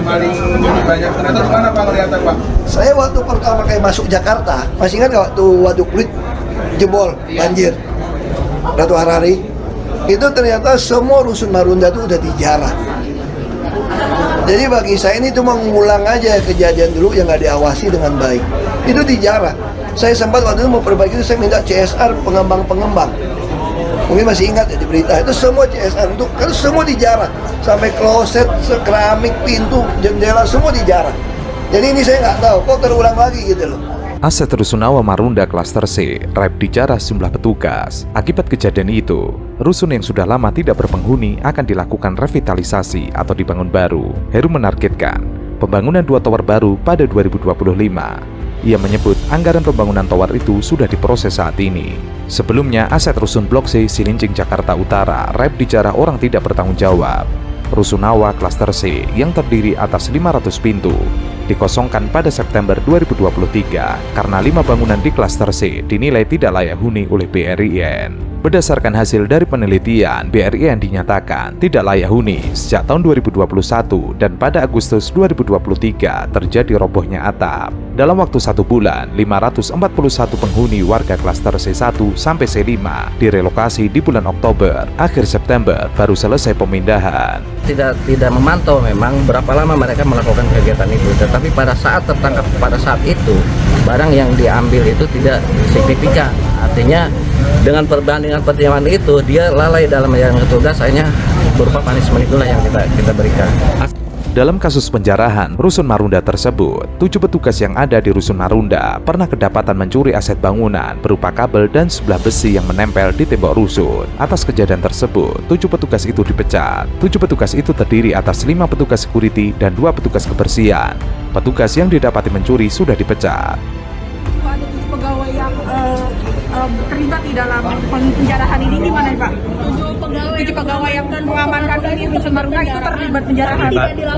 maling ini banyak. Ternyata di mana Pak ngeliatnya Pak? Saya waktu pertama kali masuk Jakarta, masih ingat nggak waktu Waduk Pluit jebol banjir Ratu Harari? Itu ternyata semua rusun Marunda itu udah dijarah. Jadi bagi saya ini cuma mengulang aja kejadian dulu yang nggak diawasi dengan baik. Itu dijarah. Saya sempat waktu itu mau perbaiki itu saya minta CSR pengembang-pengembang. Mungkin masih ingat ya di berita itu semua CSR itu kan semua dijarah sampai kloset, keramik, pintu, jendela semua dijarah. Jadi ini saya nggak tahu kok terulang lagi gitu loh. Aset Rusunawa Marunda Klaster C raib dijarah sejumlah petugas. Akibat kejadian itu, rusun yang sudah lama tidak berpenghuni akan dilakukan revitalisasi atau dibangun baru. Heru menargetkan pembangunan 2 tower baru pada 2025. Ia menyebut anggaran pembangunan tower itu sudah diproses saat ini. Sebelumnya, aset Rusun Blok C Cilincing Jakarta Utara raib dijarah orang tidak bertanggung jawab. Rusunawa Klaster C yang terdiri atas 500 pintu dikosongkan pada September 2023 karena 5 bangunan di Klaster C dinilai tidak layak huni oleh BRIN. Berdasarkan hasil dari penelitian, BRIN dinyatakan tidak layak huni sejak tahun 2021 dan pada Agustus 2023 terjadi robohnya atap. Dalam waktu 1 bulan, 541 penghuni warga Klaster C1 sampai C5 direlokasi di bulan Oktober. Akhir September baru selesai pemindahan. Tidak memantau memang berapa lama mereka melakukan kegiatan itu, tetapi pada saat tertangkap pada saat itu barang yang diambil itu tidak signifikan. Artinya dengan perbandingan pertimbangan itu dia lalai dalam menjalankan tugas, akhirnya berupa punishment itulah yang kita berikan. Dalam kasus penjarahan Rusun Marunda tersebut, 7 petugas yang ada di Rusun Marunda pernah kedapatan mencuri aset bangunan berupa kabel dan sebelah besi yang menempel di tembok rusun. Atas kejadian tersebut, 7 petugas itu dipecat. 7 petugas itu terdiri atas 5 petugas security dan 2 petugas kebersihan. Petugas yang didapati mencuri sudah dipecat. Ada 7 pegawai yang terlibat di dalam penjarahan ini gimana Pak? 7 pegawai yang mengamankan ini Rusun Marunda itu terlibat penjarahan.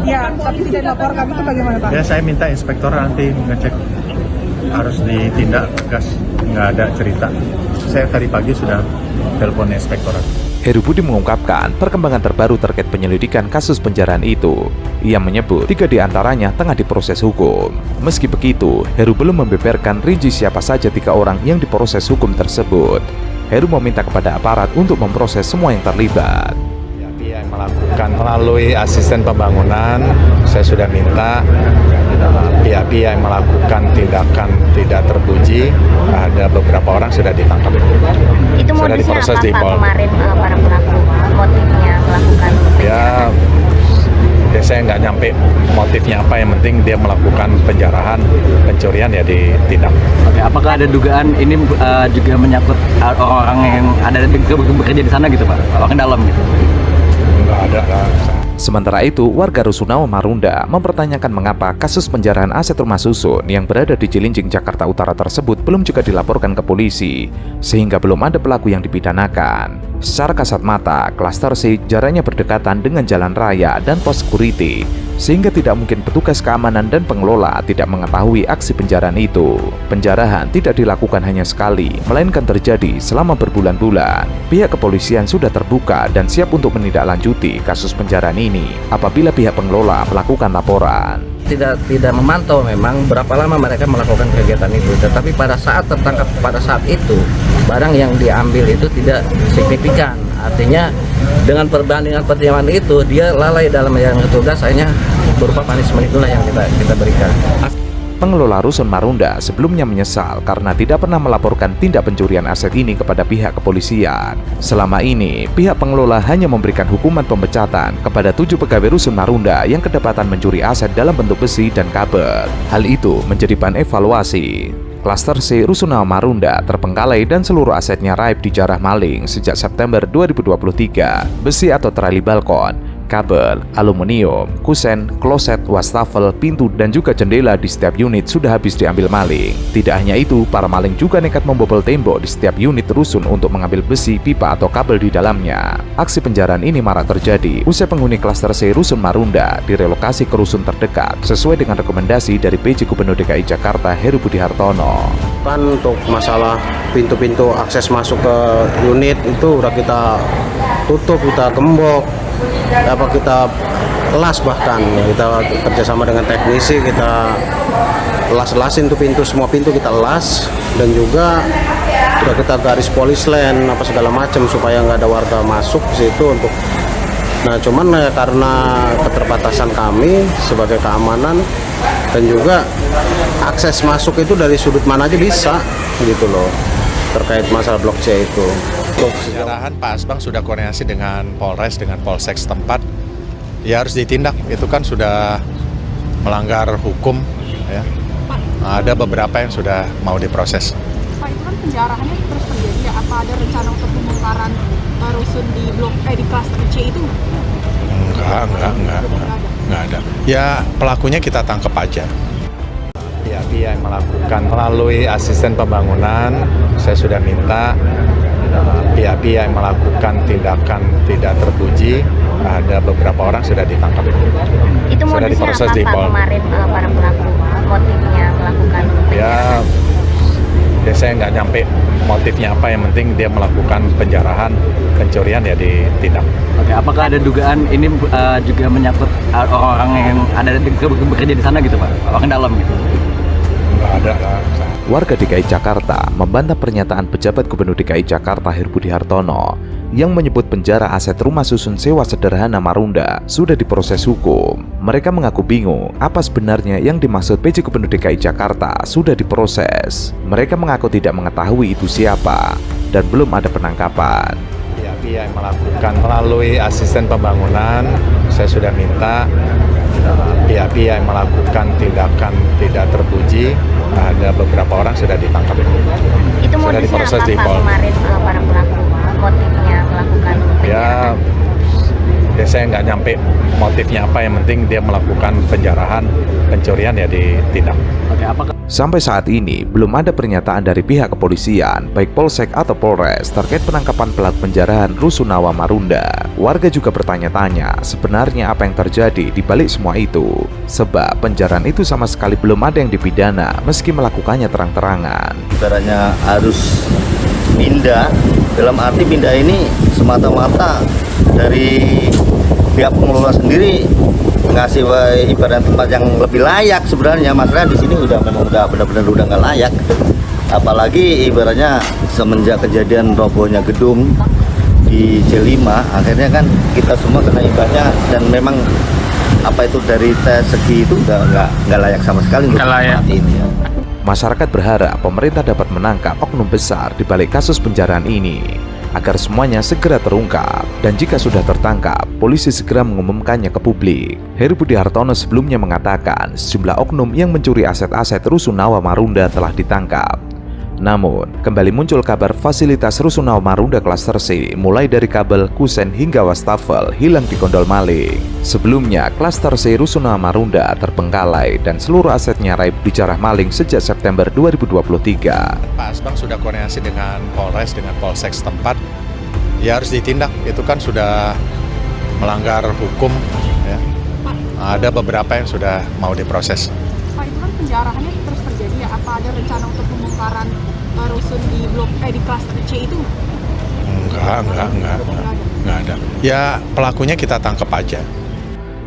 Ya, tapi tidak dilaporkan, itu bagaimana Pak? Ya, saya minta inspektor nanti ngecek, harus ditindak tegas, nggak ada cerita. Saya tadi pagi sudah telepon inspektorat. Heru Budi mengungkapkan perkembangan terbaru terkait penyelidikan kasus penjarahan itu. Ia menyebut 3 diantaranya tengah diproses hukum. Meski begitu, Heru belum membeberkan rinci siapa saja 3 orang yang diproses hukum tersebut. Heru meminta kepada aparat untuk memproses semua yang terlibat. Pihak yang melakukan melalui asisten pembangunan, saya sudah minta pihak-pihak yang melakukan tindakan tidak terpuji, ada beberapa orang sudah ditangkap. Itu sudah modusnya diproses apa di Pak Pol. kemarin para pelaku motifnya melakukan penjarahan? Ya saya nggak nyampe motifnya apa, yang penting dia melakukan penjarahan, pencurian ya ditindak. Oke, apakah ada dugaan ini juga menyangkut orang-orang yang ada bekerja di sana gitu Pak? Orang dalam gitu? Nggak ada lah. Sementara itu, warga Rusunawa Marunda mempertanyakan mengapa kasus penjarahan aset rumah susun yang berada di Cilincing Jakarta Utara tersebut belum juga dilaporkan ke polisi, sehingga belum ada pelaku yang dipidanakan. Secara kasat mata, Klaster C jaraknya berdekatan dengan jalan raya dan pos security, sehingga tidak mungkin petugas keamanan dan pengelola tidak mengetahui aksi penjarahan itu. Penjarahan tidak dilakukan hanya sekali, melainkan terjadi selama berbulan-bulan. Pihak kepolisian sudah terbuka dan siap untuk menindaklanjuti kasus penjarahan ini apabila pihak pengelola melakukan laporan. Tidak memantau memang berapa lama mereka melakukan kegiatan itu, tetapi pada saat tertangkap pada saat itu barang yang diambil itu tidak signifikan. Artinya dengan perbandingan pertimbangan itu dia lalai dalam menjalankan tugas, akhirnya berupa punishment itulah yang kita berikan. Pengelola Rusun Marunda sebelumnya menyesal karena tidak pernah melaporkan tindak pencurian aset ini kepada pihak kepolisian. Selama ini, pihak pengelola hanya memberikan hukuman pemecatan kepada 7 pegawai Rusun Marunda yang kedapatan mencuri aset dalam bentuk besi dan kabel. Hal itu menjadi bahan evaluasi. Klaster C Rusunawa Marunda terpenggalai dan seluruh asetnya raib dijarah maling sejak September 2023. Besi atau trali balkon, kabel, aluminium, kusen, kloset, wastafel, pintu, dan juga jendela di setiap unit sudah habis diambil maling. Tidak hanya itu, para maling juga nekat membobol tembok di setiap unit rusun untuk mengambil besi, pipa, atau kabel di dalamnya. Aksi penjarahan ini marak terjadi usai penghuni Klaster C Rusun Marunda direlokasi ke rusun terdekat sesuai dengan rekomendasi dari PJ Gubernur DKI Jakarta Heru Budi Hartono. Kan untuk masalah pintu-pintu akses masuk ke unit itu udah kita tutup, kita gembok. kita las, bahkan kita kerjasama dengan teknisi, kita las-lasin tuh pintu, semua pintu kita las, dan juga sudah kita garis polis line apa segala macam supaya nggak ada warga masuk ke situ untuk. Nah cuman karena keterbatasan kami sebagai keamanan dan juga akses masuk itu dari sudut mana aja bisa gitu loh, terkait masalah Blok C itu. Penjarahan Pak Asbang sudah koordinasi dengan Polres, dengan Polsek setempat, ya harus ditindak, itu kan sudah melanggar hukum ya. Ada beberapa yang sudah mau diproses. Pak, itu kan penjarahannya terus terjadi ya, apa ada rencana untuk pembongkaran rusun di di klaster C itu? Enggak ada. Ya pelakunya kita tangkap aja. Pihak-pihak yang melakukan melalui asisten pembangunan, saya sudah minta pihak-pihak yang melakukan tindakan tidak terpuji, ada beberapa orang sudah ditangkap. Itu Sudah modusnya diproses apa di Pak Pol. kemarin para pelaku motifnya melakukan Ya saya nggak nyampe motifnya apa, yang penting dia melakukan penjarahan, pencurian ya ditindak. Oke, apakah ada dugaan ini juga menyangkut orang-orang yang ada bekerja di sana gitu Pak? Orang dalam gitu? Nggak ada. Warga DKI Jakarta membantah pernyataan pejabat Gubernur DKI Jakarta Heru Budi Hartono yang menyebut penjara aset rumah susun sewa sederhana Marunda sudah diproses hukum. Mereka mengaku bingung apa sebenarnya yang dimaksud PJ Gubernur DKI Jakarta sudah diproses. Mereka mengaku tidak mengetahui itu siapa dan belum ada penangkapan. Pihak-pihak yang melakukan melalui asisten pembangunan, saya sudah minta pihak-pihak yang melakukan tindakan tidak terpuji, ada beberapa orang sudah ditangkap. Itu Sudah modusnya diproses apa di Pak Pol. kemarin para pelaku motifnya melakukan penjarahan? Ya saya nggak nyampe motifnya apa, yang penting dia melakukan penjarahan, pencurian ya ditindak. Oke, apakah Sampai saat ini, belum ada pernyataan dari pihak kepolisian, baik Polsek atau Polres, terkait penangkapan pelaku penjarahan Rusunawa Marunda. Warga juga bertanya-tanya, sebenarnya apa yang terjadi di balik semua itu? Sebab penjarahan itu sama sekali belum ada yang dipidana, meski melakukannya terang-terangan. Ibaratnya harus pindah, dalam arti pindah ini semata-mata dari pihak pengelola sendiri ngasih ibarat tempat yang lebih layak. Sebenarnya masalah di sini memang udah benar-benar udah nggak layak, apalagi ibaratnya semenjak kejadian robohnya gedung di C5, akhirnya kan kita semua kena imbasnya, dan memang apa itu dari tes segi itu udah nggak layak sama sekali untuk tempat ini ya. Masyarakat berharap pemerintah dapat menangkap oknum besar di balik kasus penjarahan ini, agar semuanya segera terungkap, dan jika sudah tertangkap, polisi segera mengumumkannya ke publik. Heru Budi Hartono sebelumnya mengatakan sejumlah oknum yang mencuri aset-aset Rusunawa Marunda telah ditangkap. Namun, kembali muncul kabar fasilitas Rusunawa Marunda Klaster C, mulai dari kabel, kusen, hingga wastafel hilang digondol maling. Sebelumnya, Klaster C Rusunawa Marunda terbengkalai dan seluruh asetnya raib dijarah maling sejak September 2023. Pak Asbang sudah koordinasi dengan Polres, dengan Polsek setempat, ya harus ditindak, itu kan sudah melanggar hukum ya. Ada beberapa yang sudah mau diproses. Pak, itu kan penjarahannya terus terjadi ya, apa ada rencana untuk pembongkaran rusun di di klaster C itu? Enggak ada. Ya pelakunya kita tangkap aja.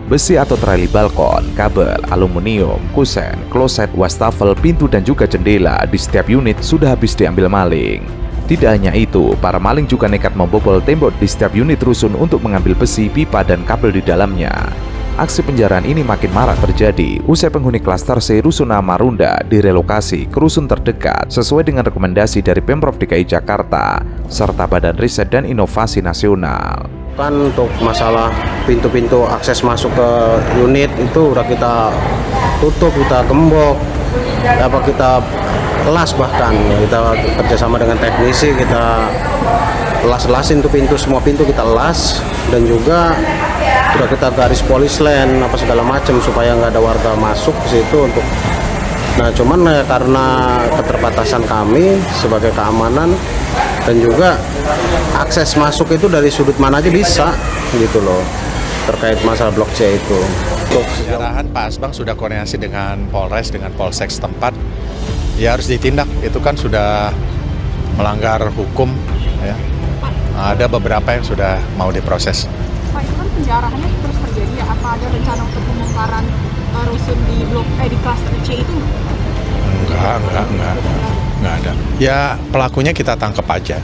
Besi atau trali balkon, kabel, aluminium, kusen, kloset, wastafel, pintu dan juga jendela di setiap unit sudah habis diambil maling. Tidak hanya itu, para maling juga nekat membobol tembok di setiap unit rusun untuk mengambil besi, pipa, dan kabel di dalamnya. Aksi penjarahan ini makin marak terjadi usai penghuni klaster C Rusunawa Marunda direlokasi ke rusun terdekat sesuai dengan rekomendasi dari Pemprov DKI Jakarta serta Badan Riset dan Inovasi Nasional. Kan untuk masalah pintu-pintu akses masuk ke unit itu udah kita tutup, kita gembok, kita las, bahkan kita kerjasama dengan teknisi, kita las-lasin tuh pintu, semua pintu kita las, dan juga sudah kita garis polis line apa segala macam supaya nggak ada warga masuk ke situ untuk. Nah cuman karena keterbatasan kami sebagai keamanan dan juga akses masuk itu dari sudut mana aja bisa gitu loh, terkait masalah Blok C itu. Penjarahan Pak Asbang sudah koordinasi dengan Polres, dengan Polsek setempat, ya harus ditindak, itu kan sudah melanggar hukum ya. Ada beberapa yang sudah mau diproses. Pak, itu kan penjarahannya terus terjadi ya? Apa ada rencana untuk pembongkaran rusun di di klaster C itu? Enggak ada. Ya pelakunya kita tangkap aja.